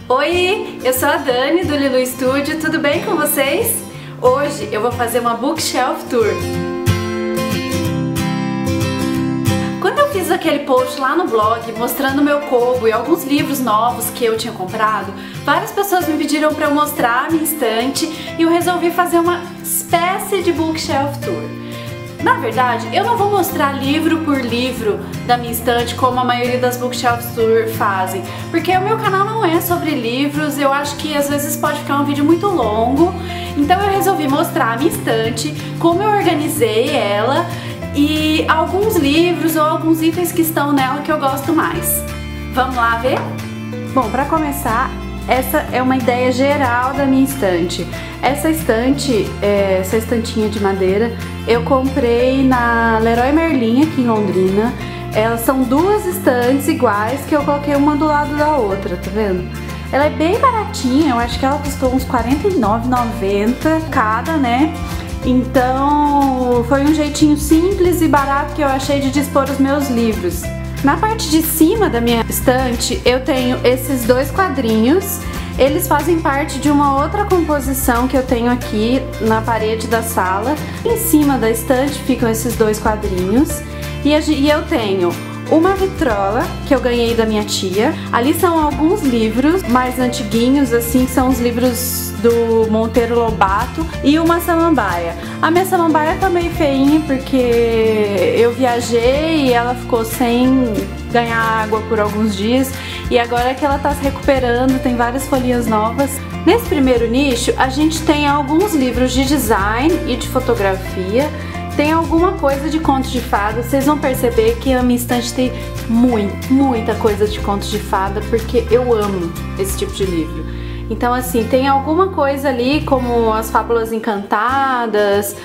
Oi, eu sou a Dani do Lilu Studio, tudo bem com vocês? Hoje eu vou fazer uma bookshelf tour. Quando eu fiz aquele post lá no blog mostrando meu cômodo e alguns livros novos que eu tinha comprado, várias pessoas me pediram para eu mostrar a minha estante e eu resolvi fazer uma espécie de bookshelf tour. Na verdade, eu não vou mostrar livro por livro da minha estante como a maioria das bookshelf tour fazem, porque o meu canal não é sobre livros, eu acho que às vezes pode ficar um vídeo muito longo, então eu resolvi mostrar a minha estante, como eu organizei ela e alguns livros ou alguns itens que estão nela que eu gosto mais. Vamos lá ver? Bom, para começar, essa é uma ideia geral da minha estante. Essa estante, essa estantinha de madeira, eu comprei na Leroy Merlin aqui em Londrina. Elas são duas estantes iguais que eu coloquei uma do lado da outra, tá vendo? Ela é bem baratinha, eu acho que ela custou uns R$ 49,90 cada, né? Então foi um jeitinho simples e barato que eu achei de dispor os meus livros. Na parte de cima da minha estante eu tenho esses dois quadrinhos. Eles fazem parte de uma outra composição que eu tenho aqui na parede da sala. Em cima da estante ficam esses dois quadrinhos. E eu tenho uma vitrola que eu ganhei da minha tia. Ali são alguns livros mais antiguinhos, assim, são os livros do Monteiro Lobato e uma samambaia. A minha samambaia tá meio feinha porque eu viajei e ela ficou sem ganhar água por alguns dias e agora que ela tá se recuperando, tem várias folhinhas novas. Nesse primeiro nicho a gente tem alguns livros de design e de fotografia. Tem alguma coisa de contos de fada, vocês vão perceber que a minha estante tem muita coisa de contos de fada, porque eu amo esse tipo de livro. Então assim, tem alguma coisa ali como as Fábulas Encantadas,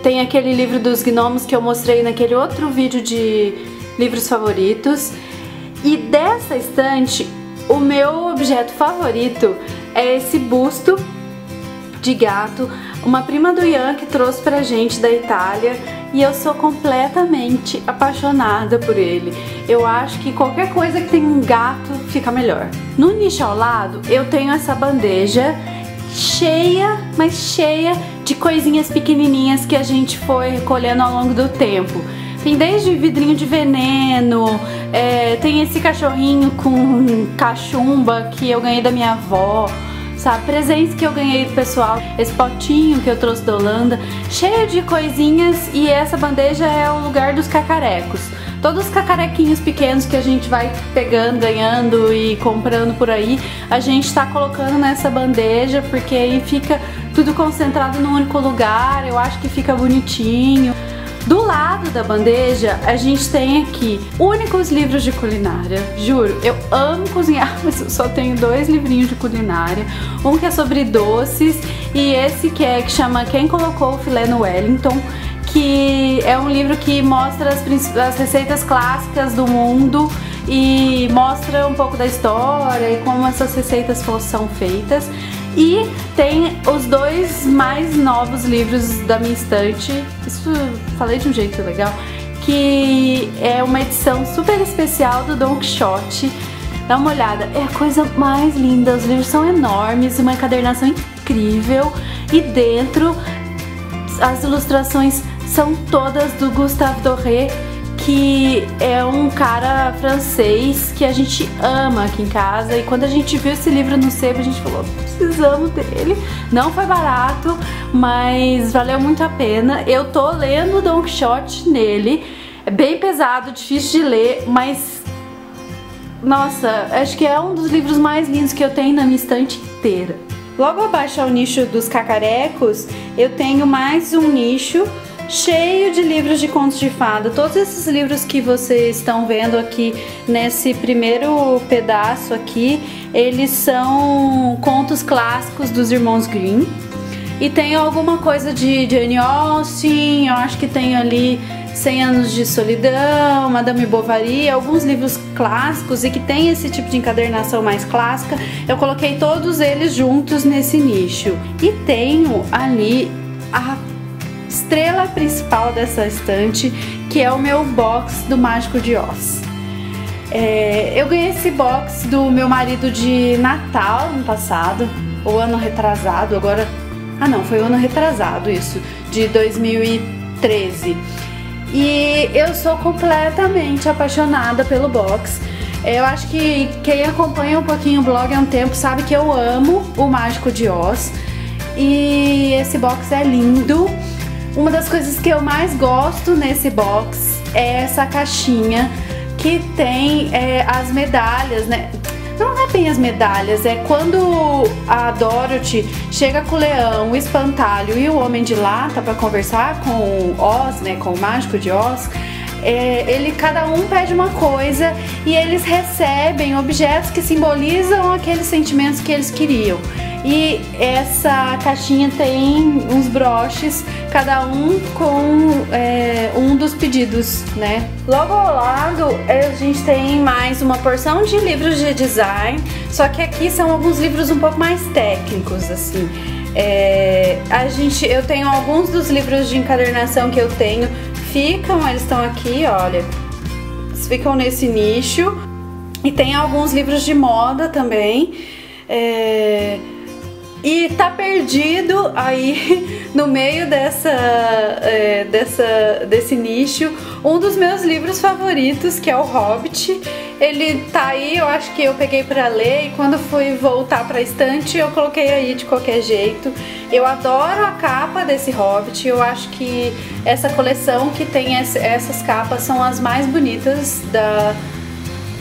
tem aquele livro dos gnomos que eu mostrei naquele outro vídeo de livros favoritos. E dessa estante, o meu objeto favorito é esse busto de gato, uma prima do Ian que trouxe pra gente da Itália, e eu sou completamente apaixonada por ele. Eu acho que qualquer coisa que tem um gato fica melhor. No nicho ao lado eu tenho essa bandeja cheia, mas cheia de coisinhas pequenininhas que a gente foi recolhendo ao longo do tempo. Tem desde vidrinho de veneno, tem esse cachorrinho com cachumba que eu ganhei da minha avó, sabe, presentes que eu ganhei do pessoal, esse potinho que eu trouxe da Holanda, cheio de coisinhas. E essa bandeja é o lugar dos cacarecos. Todos os cacarequinhos pequenos que a gente vai pegando, ganhando e comprando por aí, a gente tá colocando nessa bandeja, porque aí fica tudo concentrado num único lugar, eu acho que fica bonitinho. Do lado da bandeja a gente tem aqui únicos livros de culinária. Juro, eu amo cozinhar, mas eu só tenho dois livrinhos de culinária. Um que é sobre doces e esse que chama Quem Colocou o Filé no Wellington, que é um livro que mostra as receitas clássicas do mundo e mostra um pouco da história e como essas receitas são feitas. E tem os dois mais novos livros da minha estante, isso falei de um jeito legal, que é uma edição super especial do Don Quixote. Dá uma olhada, é a coisa mais linda, os livros são enormes, uma encadernação incrível e dentro as ilustrações são todas do Gustave Doré, que é um cara francês que a gente ama aqui em casa. E quando a gente viu esse livro no sebo, a gente falou, precisamos dele. Não foi barato, mas valeu muito a pena. Eu tô lendo Don Quixote nele, é bem pesado, difícil de ler, mas nossa, acho que é um dos livros mais lindos que eu tenho na minha estante inteira. Logo abaixo ao nicho dos cacarecos, eu tenho mais um nicho cheio de livros de contos de fada. Todos esses livros que vocês estão vendo aqui nesse primeiro pedaço aqui, eles são contos clássicos dos irmãos Grimm. E tem alguma coisa de Jane Austen, eu acho que tem ali 100 Anos de Solidão, Madame Bovary, alguns livros clássicos e que tem esse tipo de encadernação mais clássica. Eu coloquei todos eles juntos nesse nicho. E tenho ali a estrela principal dessa estante, que é o meu box do Mágico de Oz. Eu ganhei esse box do meu marido de Natal ano passado, ou ano retrasado, agora... Ah não, foi o ano retrasado isso, de 2013. E eu sou completamente apaixonada pelo box. Eu acho que quem acompanha um pouquinho o blog há um tempo sabe que eu amo o Mágico de Oz. E esse box é lindo. Uma das coisas que eu mais gosto nesse box é essa caixinha que tem as medalhas, né? Não é bem as medalhas, é quando a Dorothy chega com o leão, o espantalho e o homem de lata para conversar com o Oz, né, com o Mágico de Oz. Cada um pede uma coisa e eles recebem objetos que simbolizam aqueles sentimentos que eles queriam. E essa caixinha tem uns broches, cada um com um dos pedidos, né? Logo ao lado a gente tem mais uma porção de livros de design, só que aqui são alguns livros um pouco mais técnicos, assim. Eu tenho alguns dos livros de encadernação que eu tenho, eles estão aqui, olha, eles ficam nesse nicho. E tem alguns livros de moda também. E tá perdido aí no meio desse nicho um dos meus livros favoritos, que é o Hobbit. Ele tá aí, eu acho que eu peguei pra ler e quando fui voltar pra estante eu coloquei aí de qualquer jeito. Eu adoro a capa desse Hobbit, eu acho que essa coleção que tem essas capas são as mais bonitas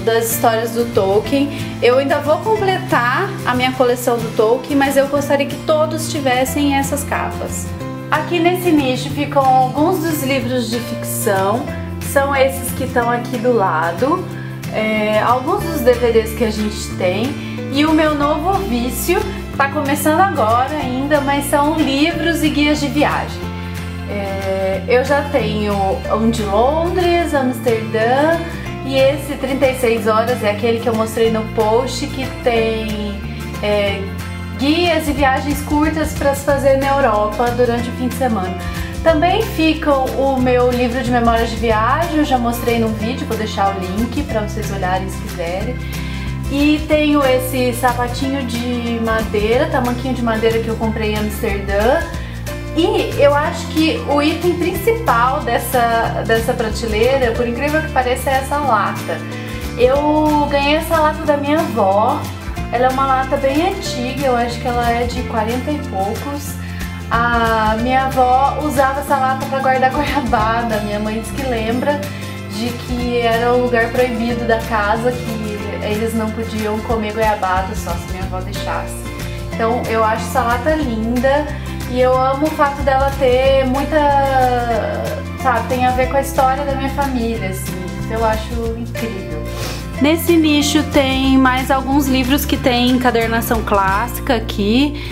das histórias do Tolkien. Eu ainda vou completar a minha coleção do Tolkien, mas eu gostaria que todos tivessem essas capas. Aqui nesse nicho ficam alguns dos livros de ficção, são esses que estão aqui do lado, alguns dos DVDs que a gente tem, e o meu novo vício, tá começando agora ainda, mas são livros e guias de viagem. Eu já tenho um de Londres, Amsterdã, e esse 36 horas é aquele que eu mostrei no post, que tem guias e viagens curtas para se fazer na Europa durante o fim de semana. Também ficam o meu livro de memórias de viagem, eu já mostrei no vídeo, vou deixar o link para vocês olharem se quiserem. E tenho esse sapatinho de madeira, tamanquinho de madeira que eu comprei em Amsterdã. E eu acho que o item principal dessa prateleira, por incrível que pareça, é essa lata. Eu ganhei essa lata da minha avó, ela é uma lata bem antiga, eu acho que ela é de 40 e poucos. A minha avó usava essa lata para guardar goiabada, minha mãe diz que lembra de que era o lugar proibido da casa, que eles não podiam comer goiabada só se minha avó deixasse. Então eu acho essa lata linda. E eu amo o fato dela ter muita, sabe, tem a ver com a história da minha família, assim, isso eu acho incrível. Nesse nicho tem mais alguns livros que tem encadernação clássica aqui,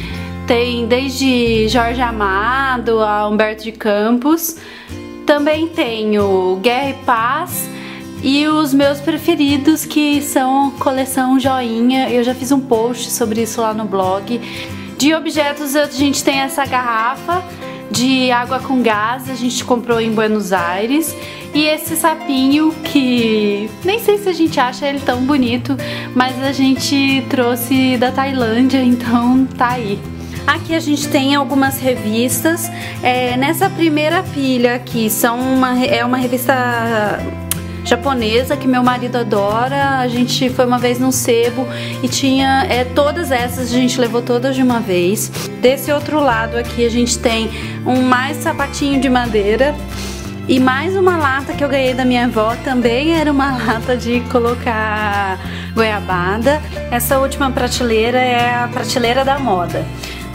tem desde Jorge Amado a Humberto de Campos, também tenho Guerra e Paz e os meus preferidos, que são coleção Joinha, eu já fiz um post sobre isso lá no blog. De objetos a gente tem essa garrafa de água com gás, a gente comprou em Buenos Aires. E esse sapinho que nem sei se a gente acha ele tão bonito, mas a gente trouxe da Tailândia, então tá aí. Aqui a gente tem algumas revistas, nessa primeira pilha aqui é uma revista japonesa que meu marido adora. A gente foi uma vez num sebo e tinha todas essas, a gente levou todas de uma vez. Desse outro lado aqui a gente tem mais sapatinho de madeira e mais uma lata que eu ganhei da minha avó, também era uma lata de colocar goiabada. Essa última prateleira é a prateleira da moda.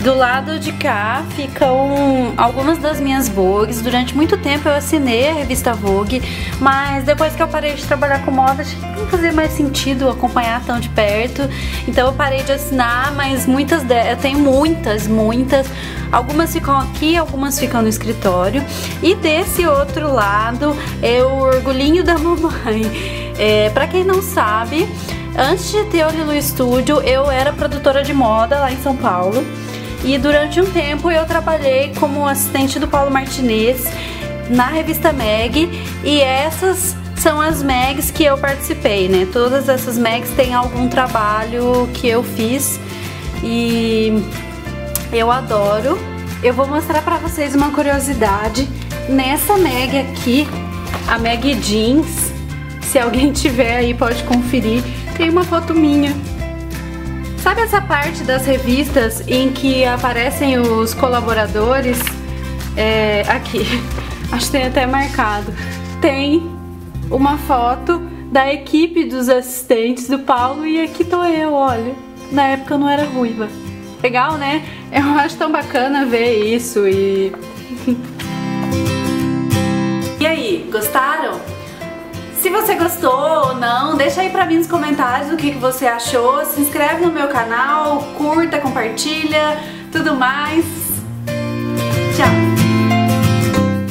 Do lado de cá ficam algumas das minhas Vogues. Durante muito tempo eu assinei a revista Vogue, mas depois que eu parei de trabalhar com moda, acho que não fazia mais sentido acompanhar tão de perto. Então eu parei de assinar, mas eu tenho muitas. Algumas ficam aqui, algumas ficam no escritório. E desse outro lado é o orgulhinho da mamãe. Pra quem não sabe, antes de ter o Lilu Studio, eu era produtora de moda lá em São Paulo. E durante um tempo eu trabalhei como assistente do Paulo Martinez na revista Meg, e essas são as mags que eu participei, né? Todas essas mags têm algum trabalho que eu fiz e eu adoro. Eu vou mostrar pra vocês uma curiosidade. Nessa mag aqui, a mag jeans, se alguém tiver aí pode conferir, tem uma foto minha. Sabe essa parte das revistas em que aparecem os colaboradores? Aqui, acho que tem até marcado. Tem uma foto da equipe dos assistentes do Paulo e aqui tô eu, olha. Na época eu não era ruiva. Legal, né? Eu acho tão bacana ver isso e... E aí, gostaram? Se você gostou ou não, deixa aí pra mim nos comentários o que você achou. Se inscreve no meu canal, curta, compartilha, tudo mais.